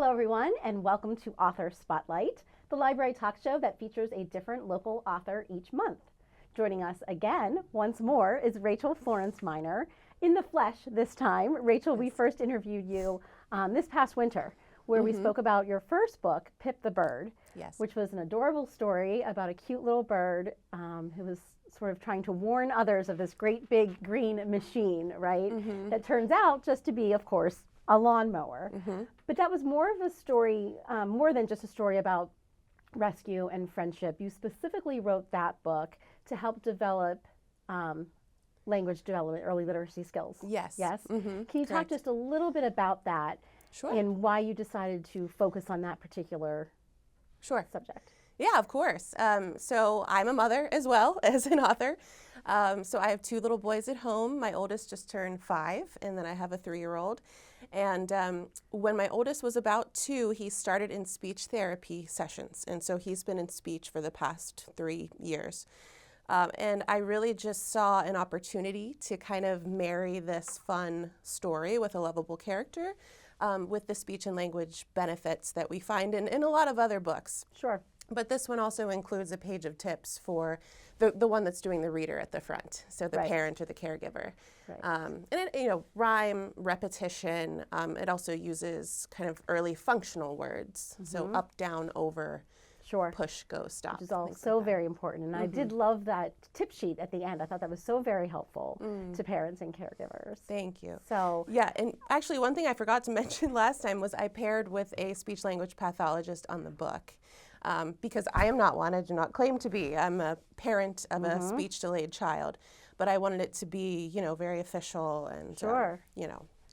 Hello, everyone, and welcome to Author Spotlight, the library talk show that features a different local author each month. Joining us again, once more, is Rachel Florence Miner, in the flesh this time. Rachel, we first interviewed you this past winter, where we spoke about your first book, Pip the Bird, which was an adorable story about a cute little bird who was sort of trying to warn others of this great big green machine, right? That turns out just to be, of course, a lawnmower. But that was more of a story, more than just a story about rescue and friendship. You specifically wrote that book to help develop language development, early literacy skills. Yes. Yes? Can you talk Correct. just a little bit about that? Sure. And why you decided to focus on that particular subject? Yeah, of course. So I'm a mother as well as an author. So I have two little boys at home. My oldest just turned 5, and then I have a 3-year-old. And when my oldest was about 2, he started in speech therapy sessions. And so he's been in speech for the past 3 years. And I really just saw an opportunity to kind of marry this fun story with a lovable character with the speech and language benefits that we find in a lot of other books. Sure. But this one also includes a page of tips for the one that's doing the reader at the front, so the parent or the caregiver. And it, rhyme, repetition. It also uses kind of early functional words, so up, down, over, push, go, stop. Which is all so very important. And I did love that tip sheet at the end. I thought that was so very helpful to parents and caregivers. Thank you. So yeah, and actually one thing I forgot to mention last time was I paired with a speech language pathologist on the book. Because I am not one, I do not claim to be. I'm a parent of a speech delayed child, but I wanted it to be, very official and,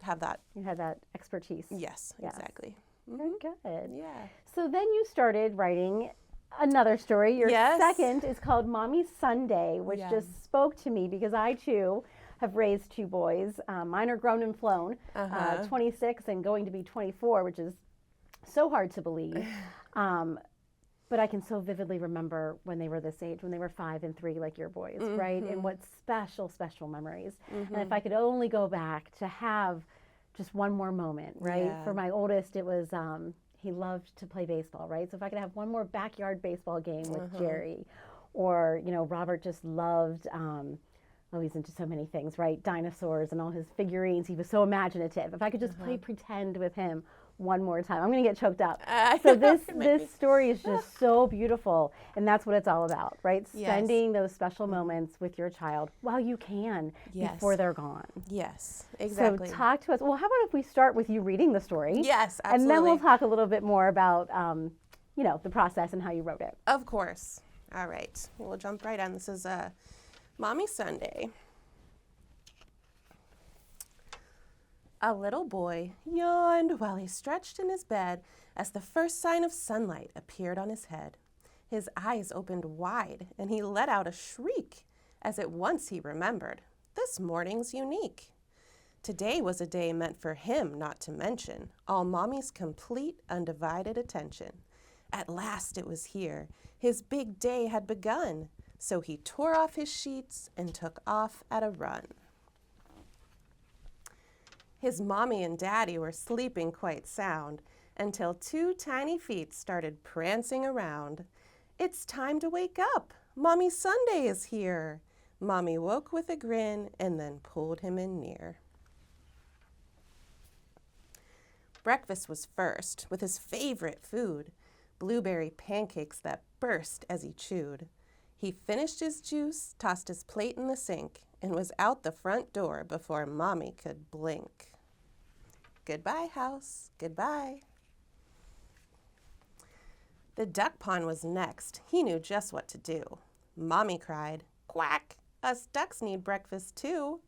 have that. You had that expertise. Yes, exactly. Very good. Yeah. So then you started writing another story. Your second is called Mommy Sunday, which just spoke to me because I too have raised 2 boys. Mine are grown and flown, 26 and going to be 24, which is so hard to believe. But I can so vividly remember when they were this age, when they were 5 and 3, like your boys, right? And what special, special memories. And if I could only go back to have just one more moment, right? For my oldest, it was, he loved to play baseball, right? So if I could have one more backyard baseball game with Jerry, or, Robert just loved, he's into so many things, right? Dinosaurs and all his figurines. He was so imaginative. If I could just play pretend with him one more time. I'm going to get choked up. So this story is just so beautiful, and that's what it's all about, right? Spending those special moments with your child while you can before they're gone. Yes, exactly. So talk to us. Well, how about if we start with you reading the story? Yes, absolutely. And then we'll talk a little bit more about, the process and how you wrote it. Of course. All right. We'll jump right in. This is Mommy Sunday. A little boy yawned while he stretched in his bed as the first sign of sunlight appeared on his head. His eyes opened wide, and he let out a shriek, as at once he remembered, this morning's unique. Today was a day meant for him not to mention, all Mommy's complete, undivided attention. At last it was here. His big day had begun, so he tore off his sheets and took off at a run. His mommy and daddy were sleeping quite sound until 2 tiny feet started prancing around. It's time to wake up. Mommy Sunday is here. Mommy woke with a grin and then pulled him in near. Breakfast was first, with his favorite food, blueberry pancakes that burst as he chewed. He finished his juice, tossed his plate in the sink, and was out the front door before Mommy could blink. Goodbye, house. Goodbye. The duck pond was next. He knew just what to do. Mommy cried, "Quack! Us ducks need breakfast too."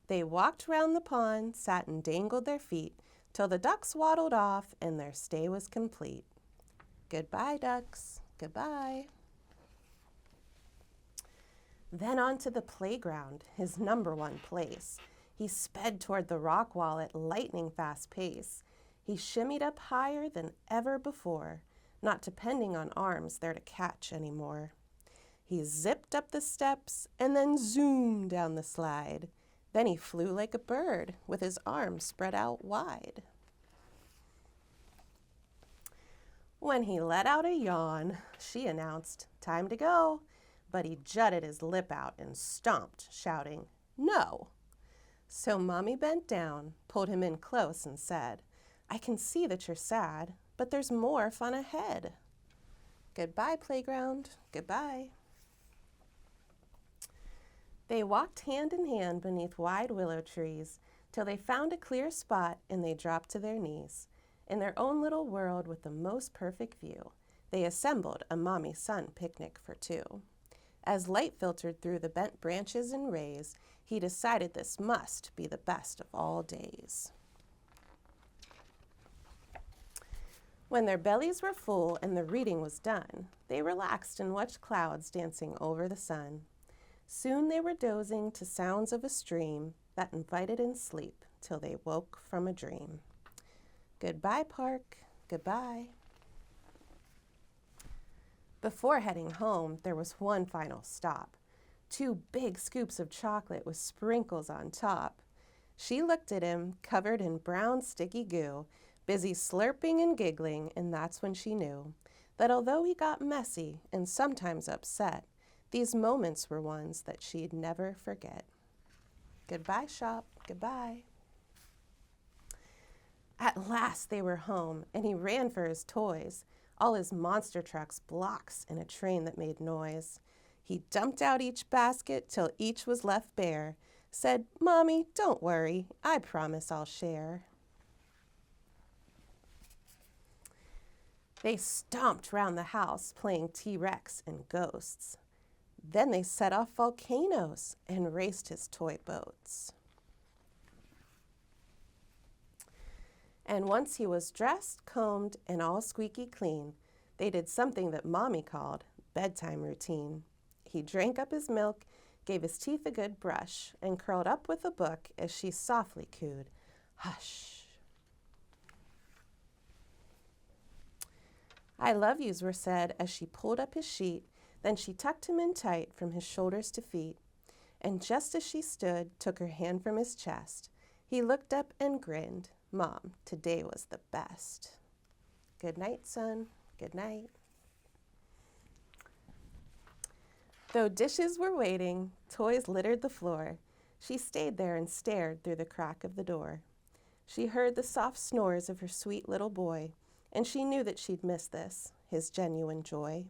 They walked round the pond, sat and dangled their feet, till the ducks waddled off and their stay was complete. Goodbye, ducks. Goodbye. Then on to the playground, his number 1 place. He sped toward the rock wall at lightning fast pace. He shimmied up higher than ever before, not depending on arms there to catch anymore. He zipped up the steps and then zoomed down the slide. Then he flew like a bird with his arms spread out wide. When he let out a yawn, she announced, "Time to go." But he jutted his lip out and stomped, shouting, "No." So Mommy bent down, pulled him in close, and said, "I can see that you're sad, but there's more fun ahead. Goodbye, playground, goodbye." They walked hand in hand beneath wide willow trees till they found a clear spot and they dropped to their knees. In their own little world with the most perfect view, they assembled a mommy-son picnic for two. As light filtered through the bent branches and rays, he decided this must be the best of all days. When their bellies were full and the reading was done, they relaxed and watched clouds dancing over the sun. Soon they were dozing to sounds of a stream that invited in sleep till they woke from a dream. Goodbye, park, goodbye. Before heading home, there was one final stop. 2 big scoops of chocolate with sprinkles on top. She looked at him, covered in brown sticky goo, busy slurping and giggling, and that's when she knew that although he got messy and sometimes upset, these moments were ones that she'd never forget. Goodbye, shop, goodbye. At last they were home, and he ran for his toys, all his monster trucks, blocks, and a train that made noise. He dumped out each basket till each was left bare, said, "Mommy, don't worry, I promise I'll share." They stomped round the house, playing T-Rex and ghosts. Then they set off volcanoes and raced his toy boats. And once he was dressed, combed, and all squeaky clean, they did something that Mommy called bedtime routine. He drank up his milk, gave his teeth a good brush, and curled up with a book as she softly cooed, "Hush." "I love yous," were said as she pulled up his sheet. Then she tucked him in tight from his shoulders to feet. And just as she stood, took her hand from his chest, he looked up and grinned. "Mom, today was the best." Good night, son. Good night. Though dishes were waiting, toys littered the floor, she stayed there and stared through the crack of the door. She heard the soft snores of her sweet little boy, and she knew that she'd miss this, his genuine joy.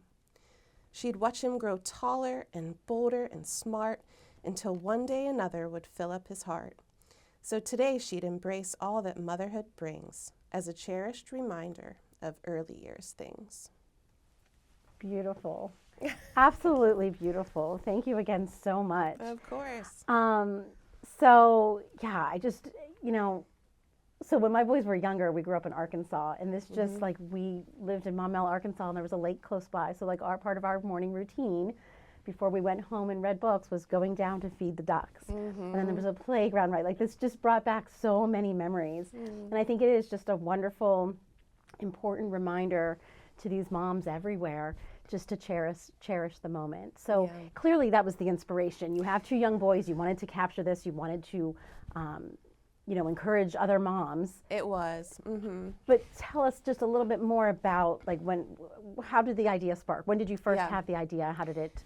She'd watch him grow taller and bolder and smart until one day another would fill up his heart. So today she'd embrace all that motherhood brings as a cherished reminder of early years things. Beautiful. Absolutely beautiful. Thank you again so much. Of course. So yeah, I just, so when my boys were younger, we grew up in Arkansas, and this just like, we lived in Maumelle, Arkansas, and there was a lake close by. So like, our part of our morning routine before we went home and read books was going down to feed the ducks. And then there was a playground, right? Like, this just brought back so many memories. And I think it is just a wonderful, important reminder to these moms everywhere just to cherish the moment. So clearly that was the inspiration. You have 2 young boys, you wanted to capture this, you wanted to encourage other moms. It was. But tell us just a little bit more about, like, how did the idea spark? When did you first have the idea? How did it?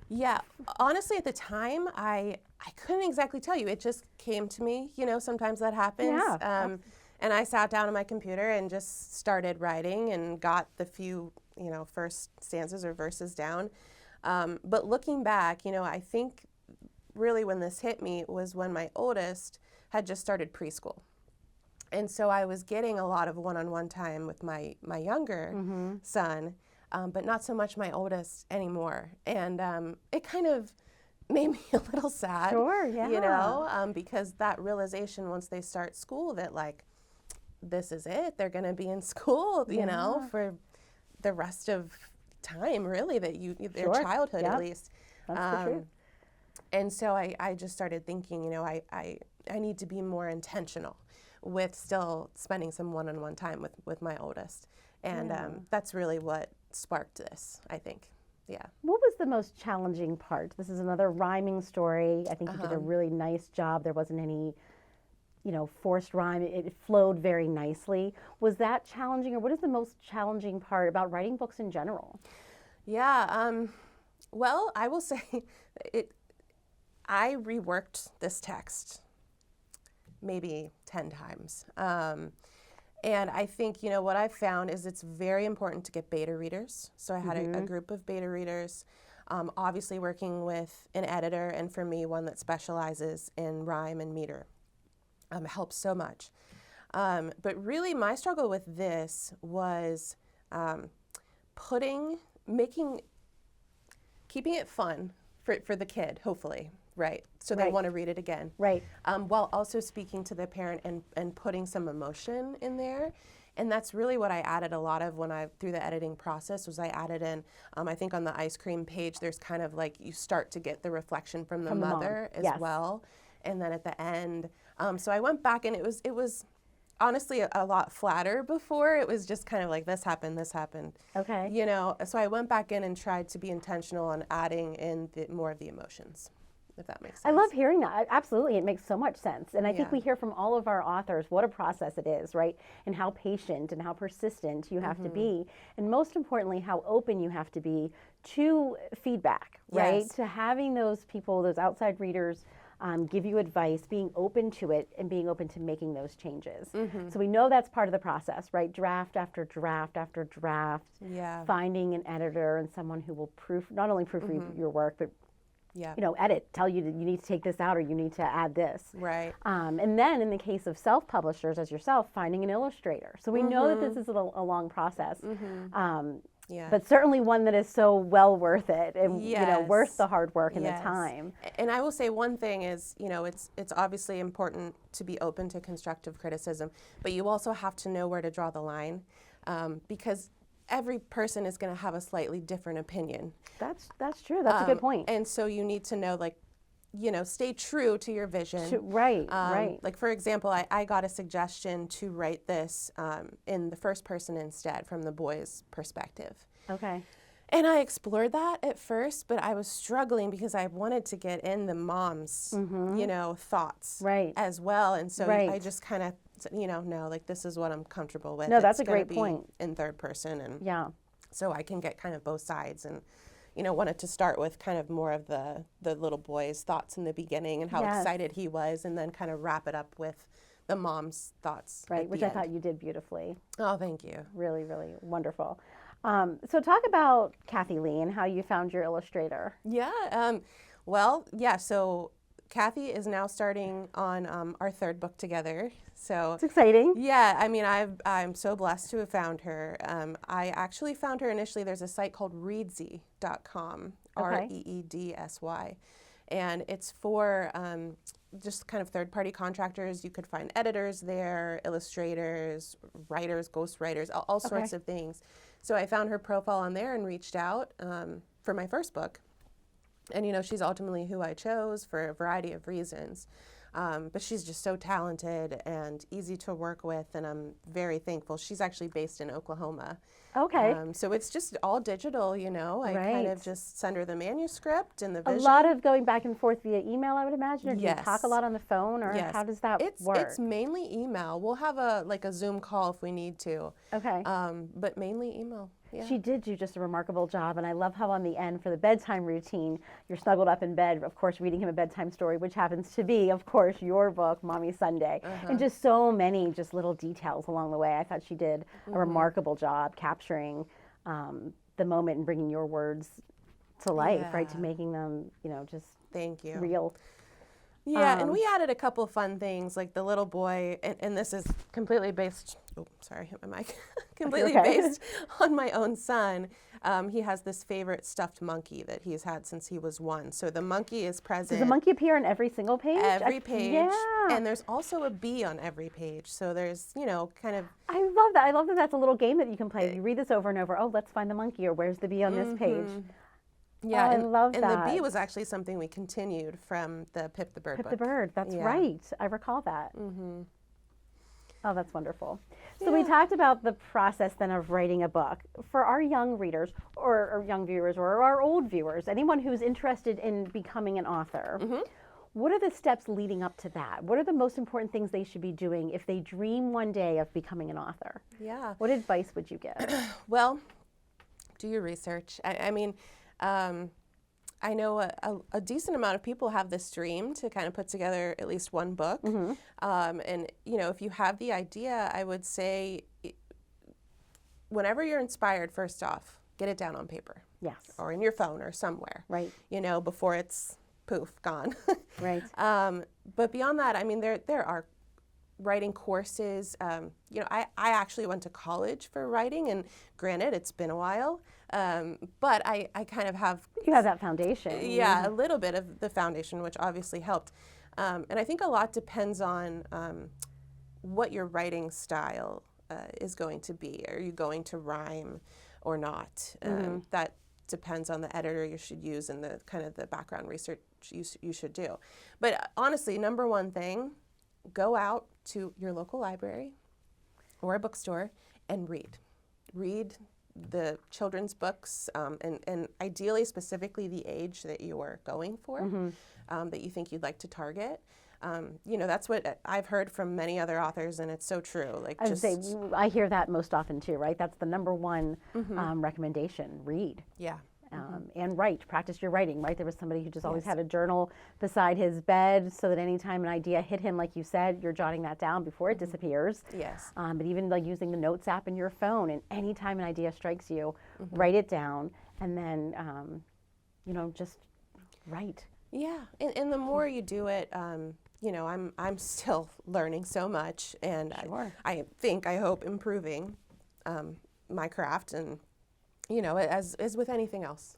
Yeah, honestly, at the time, I couldn't exactly tell you. It just came to me. Sometimes that happens. Yeah. And I sat down on my computer and just started writing and got the few, first stanzas or verses down. But looking back, I think really when this hit me was when my oldest had just started preschool. And so I was getting a lot of one-on-one time with my younger son, but not so much my oldest anymore. And it kind of made me a little sad. Sure, yeah. Because that realization once they start school that, like, this is it. They're going to be in school, for the rest of time, really, that their childhood at least. That's the truth. And so I just started thinking, I need to be more intentional with still spending some one-on-one time with my oldest. And that's really what sparked this, I think. Yeah. What was the most challenging part? This is another rhyming story. I think you did a really nice job. There wasn't any forced rhyme. It flowed very nicely. Was that challenging, or what is the most challenging part about writing books in general? Yeah, well, I will say I reworked this text maybe 10 times. And I think, what I've found is it's very important to get beta readers. So I had a group of beta readers, obviously working with an editor, and for me, one that specializes in rhyme and meter. Helps so much. But really, my struggle with this was keeping it fun for the kid, hopefully, right? So they want to read it again. Right. While also speaking to the parent and putting some emotion in there. And that's really what I added a lot of through the editing process, was I added in, I think on the ice cream page, there's kind of like you start to get the reflection from the mother as well. And then at the end, so I went back, and it was honestly a lot flatter before. It was just kind of like this happened. Okay. So I went back in and tried to be intentional on adding in more of the emotions, if that makes sense. I love hearing that. Absolutely. It makes so much sense. And I think we hear from all of our authors what a process it is, right? And how patient and how persistent you have to be. And most importantly, how open you have to be to feedback, right? Yes. To having those people, those outside readers, give you advice, being open to it, and being open to making those changes. So we know that's part of the process, right? Draft after draft after draft. Yeah. Finding an editor and someone who will not only proofread your work, but edit, tell you that you need to take this out or you need to add this. Right. And then in the case of self-publishers as yourself, finding an illustrator. So we know that this is a long process. But certainly one that is so well worth it, and worth the hard work and the time. And I will say one thing is, it's obviously important to be open to constructive criticism, but you also have to know where to draw the line, because every person is going to have a slightly different opinion. That's true. That's a good point. And so you need to know, stay true to your vision. Right. Like, for example, I got a suggestion to write this in the first person instead, from the boy's perspective. Okay. And I explored that at first, but I was struggling because I wanted to get in the mom's, thoughts as well. And so I just kind of, no, this is what I'm comfortable with. No, that's a great point. In third person. And so I can get kind of both sides, and wanted to start with kind of more of the little boy's thoughts in the beginning and how excited he was, and then kind of wrap it up with the mom's thoughts. Right, which I thought you did beautifully. Oh, thank you. Really, really wonderful. So talk about Kathy Lee and how you found your illustrator. So Kathy is now starting on our third book together. So it's exciting. Yeah, I mean, I'm so blessed to have found her. I actually found her initially. There's a site called Reedsy.com, REEDSY, and it's for just kind of third-party contractors. You could find editors there, illustrators, writers, ghostwriters, all sorts of things. So I found her profile on there and reached out for my first book. And, she's ultimately who I chose for a variety of reasons. But she's just so talented and easy to work with, and I'm very thankful. She's actually based in Oklahoma. Okay. So it's just all digital, I kind of just send her the manuscript and the vision. A lot of going back and forth via email, I would imagine, or do you talk a lot on the phone, or how does that work? It's mainly email. We'll have a Zoom call if we need to. Okay. But mainly email. Yeah. She did do just a remarkable job, and I love how on the end for the bedtime routine, you're snuggled up in bed, of course, reading him a bedtime story, which happens to be, of course, your book, Mommy Sunday, and just so many just little details along the way. I thought she did a remarkable job capturing the moment and bringing your words to life, right, to making them, just Thank you. real. Yeah, and we added a couple fun things, like the little boy, and this is completely based, hit my mic, completely based on my own son. He has this favorite stuffed monkey that he's had since he was 1. So the monkey is present. Does the monkey appear on every single page? Every page. And there's also a bee on every page. So there's, kind of. I love that. I love that that's a little game that you can play. You read this over and over. Oh, let's find the monkey, or where's the bee on this page? Yeah, I love that. And the bee was actually something we continued from the Pip the Bird book. Pip the Bird, that's right. I recall that. Oh, that's wonderful. So we talked about the process then of writing a book. For our young readers, or young viewers, or our old viewers, anyone who's interested in becoming an author, What are the steps leading up to that? What are the most important things they should be doing if they dream one day of becoming an author? Yeah. What advice would you give? Well, do your research. I mean, I know a decent amount of people have this dream to kind of put together at least one book. And, you know, if you have the idea, I would say whenever you're inspired, first off, get it down on paper. Yes. Or in your phone or somewhere. Right. You know, before it's poof, gone. Right. But beyond that, I mean, there are writing courses. You know, I actually went to college for writing, and granted, it's been a while, but I kind of have... You have that foundation. Yeah, a little bit of the foundation, which obviously helped. And I think a lot depends on what your writing style is going to be. Are you going to rhyme or not? That depends on the editor you should use and the kind of the background research you should do. But honestly, number one thing, go out to your local library or a bookstore and read. Read the children's books, and ideally specifically the age that you're going for, that you think you'd like to target. You know, that's what I've heard from many other authors, and it's so true. Like, I hear that most often too, right? That's the number one recommendation, read. Yeah. And write, practice your writing, right? There was somebody who just always had a journal beside his bed so that anytime an idea hit him, like you said, you're jotting that down before it disappears. Yes. But even like using the notes app in your phone, and anytime an idea strikes you, write it down, and then, you know, just write. Yeah, and the more you do it, you know, I'm still learning so much, and I hope improving my craft, and you know, as with anything else.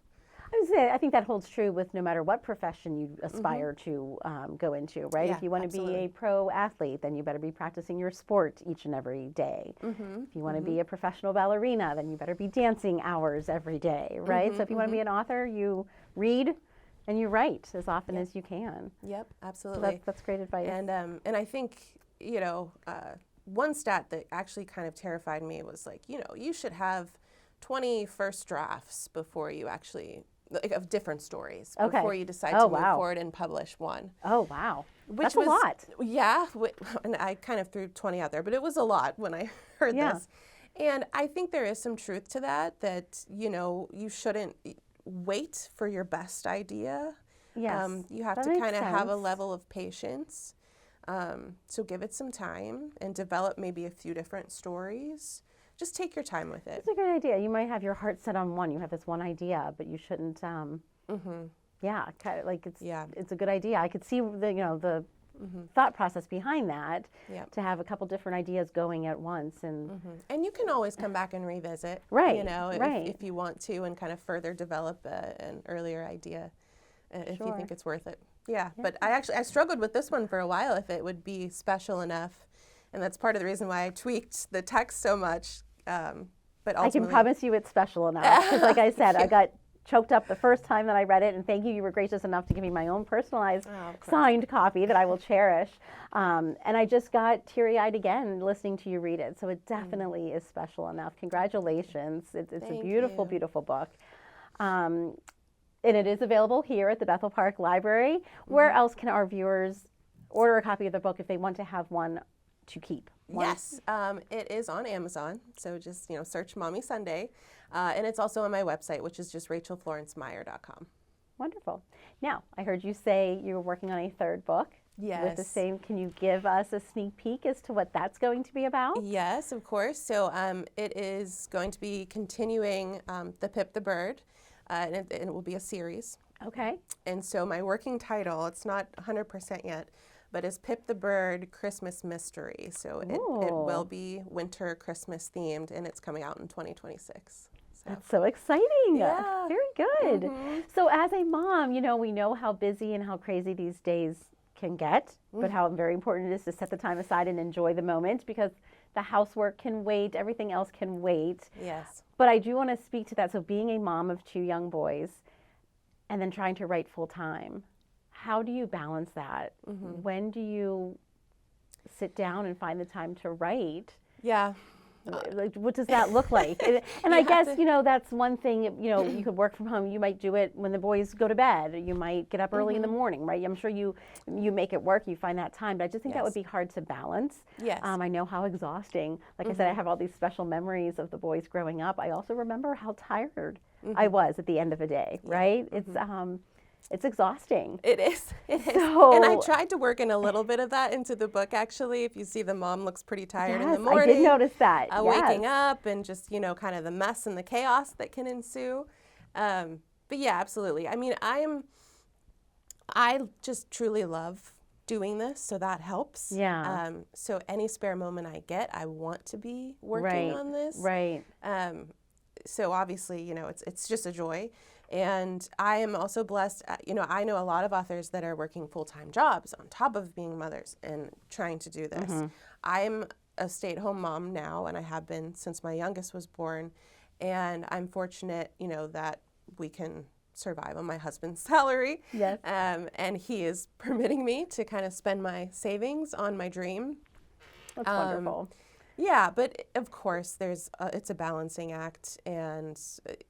I would say I think that holds true with no matter what profession you aspire to go into, right? Yeah, if you want to be a pro athlete, then you better be practicing your sport each and every day. If you want to be a professional ballerina, then you better be dancing hours every day, right? So if you want to be an author, you read and you write as often as you can. Yep, absolutely. So that's great advice. And I think, you know, one stat that actually kind of terrified me was like, you know, you should have 20 first drafts before you actually, like, of different stories, before you decide to move forward and publish one. Oh, wow. Which That's a lot. Yeah, and I kind of threw 20 out there, but it was a lot when I heard this. And I think there is some truth to that, you know, you shouldn't wait for your best idea. Yes, you have to kind of have a level of patience. So give it some time and develop maybe a few different stories. Just take your time with it. It's a great idea. You might have your heart set on one. You have this one idea, but you shouldn't. Yeah, kind of like it's a good idea. I could see the thought process behind that. To have a couple different ideas going at once, and you can always come back and revisit. Right. You know, if you want to, and kind of further develop an earlier idea, if you think it's worth it. Yeah. But I struggled with this one for a while, if it would be special enough, and that's part of the reason why I tweaked the text so much. But ultimately, I can promise you it's special enough. Because like I said, I got choked up the first time that I read it, and thank you. You were gracious enough to give me my own personalized signed copy that I will cherish. And I just got teary-eyed again listening to you read it. So it definitely is special enough. Congratulations. It's a beautiful, beautiful book. And it is available here at the Bethel Park Library. Where else can our viewers order a copy of the book if they want to have one to keep? Yes, it is on Amazon, so just search Mommy Sunday, and it's also on my website, which is just rachelflorencemeyer.com. Wonderful. Now, I heard you say you were working on a third book. Yes. With the same, can you give us a sneak peek as to what that's going to be about? Yes, of course. So it is going to be continuing the Pip the Bird, and it will be a series. Okay. And so my working title, it's not 100% yet, but is Pip the Bird Christmas Mystery. So it will be winter Christmas themed, and it's coming out in 2026. So. That's so exciting. Yeah. Very good. So as a mom, we know how busy and how crazy these days can get, but how very important it is to set the time aside and enjoy the moment, because the housework can wait, everything else can wait. Yes. But I do want to speak to that. So being a mom of 2 young boys and then trying to write full time, how do you balance that? When do you sit down and find the time to write? Yeah, Like, what does that look like? And I guess, that's one thing, you could work from home. You might do it when the boys go to bed. You might get up early in the morning, right? I'm sure you make it work. You find that time. But I just think that would be hard to balance. Yes. I know how exhausting. Like I said, I have all these special memories of the boys growing up. I also remember how tired I was at the end of a day, right? It's exhausting. It is. It is. So, and I tried to work in a little bit of that into the book, actually. If you see, the mom looks pretty tired in the morning. I did notice that. Waking up and just, kind of the mess and the chaos that can ensue. But yeah, absolutely. I mean, I just truly love doing this, so that helps. Yeah. So any spare moment I get, I want to be working on this. Right. So obviously, it's just a joy. And I am also blessed, I know a lot of authors that are working full-time jobs on top of being mothers and trying to do this. I'm a stay-at-home mom now, and I have been since my youngest was born. And I'm fortunate, that we can survive on my husband's salary. Yes. And he is permitting me to kind of spend my savings on my dream. That's wonderful. Yeah, but of course, it's a balancing act, and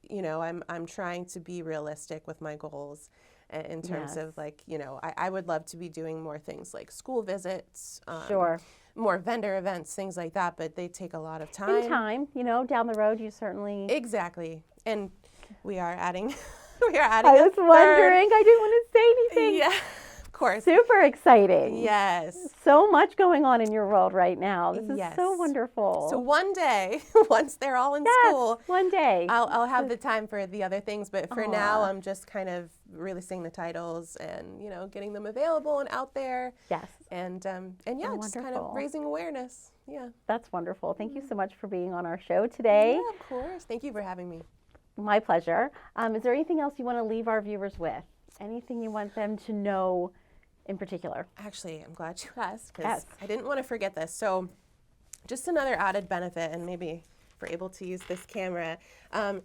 I'm trying to be realistic with my goals in terms of I would love to be doing more things like school visits, Sure, more vendor events, things like that, but they take a lot of time. In time, down the road, you certainly exactly, and we are adding. I was wondering. I didn't want to say anything. Yeah. Of course. Super exciting. Yes. So much going on in your world right now. This is so wonderful. So one day, once they're all in school, one day, I'll have the time for the other things. But for now, I'm just kind of releasing the titles and getting them available and out there. Yes. And just kind of raising awareness. Yeah. That's wonderful. Thank you so much for being on our show today. Yeah, of course. Thank you for having me. My pleasure. Is there anything else you want to leave our viewers with? Anything you want them to know in particular? Actually, I'm glad you asked, because I didn't want to forget this. So just another added benefit, and maybe if we're able to use this camera.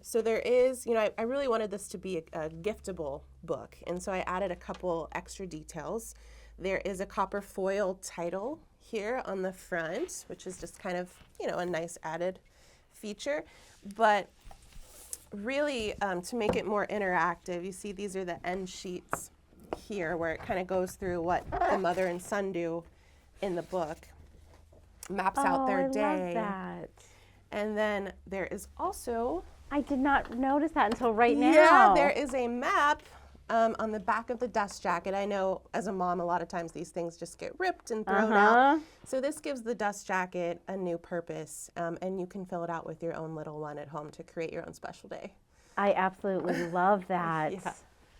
So there is, I really wanted this to be a giftable book, and so I added a couple extra details. There is a copper foil title here on the front, which is just kind of, a nice added feature. But really, to make it more interactive, you see these are the end sheets here, where it kind of goes through what the mother and son do in the book, maps out their day. I love that. And then there is also, I did not notice that until right now. Yeah, there is a map on the back of the dust jacket. I know as a mom, a lot of times these things just get ripped and thrown out. So this gives the dust jacket a new purpose, and you can fill it out with your own little one at home to create your own special day. I absolutely love that. Yeah.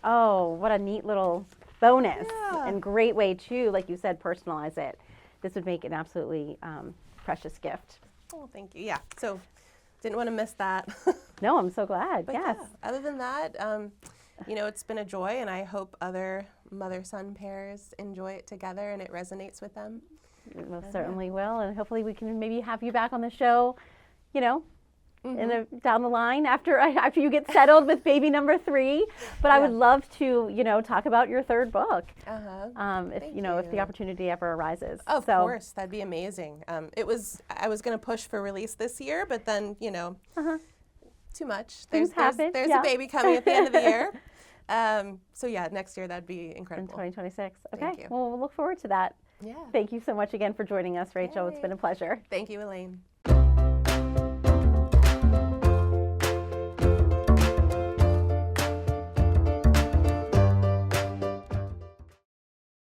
Oh, what a neat little bonus, Yeah. and great way to, like you said, personalize it. This would make an absolutely precious gift. Oh, thank you. Yeah, so didn't want to miss that. No, I'm so glad. But yes. yeah, other than that, it's been a joy, and I hope other mother-son pairs enjoy it together and it resonates with them. It most certainly will, and hopefully we can maybe have you back on the show, down the line after you get settled with baby number 3. But I would love to, talk about your third book. If the opportunity ever arises. Of course, that'd be amazing. I was going to push for release this year, but then, too much. There's a baby coming at the end of the year. So yeah, next year that'd be incredible. In 2026. Okay. Thank you. Well, we'll look forward to that. Yeah. Thank you so much again for joining us, Rachel. It's been a pleasure. Thank you, Elaine.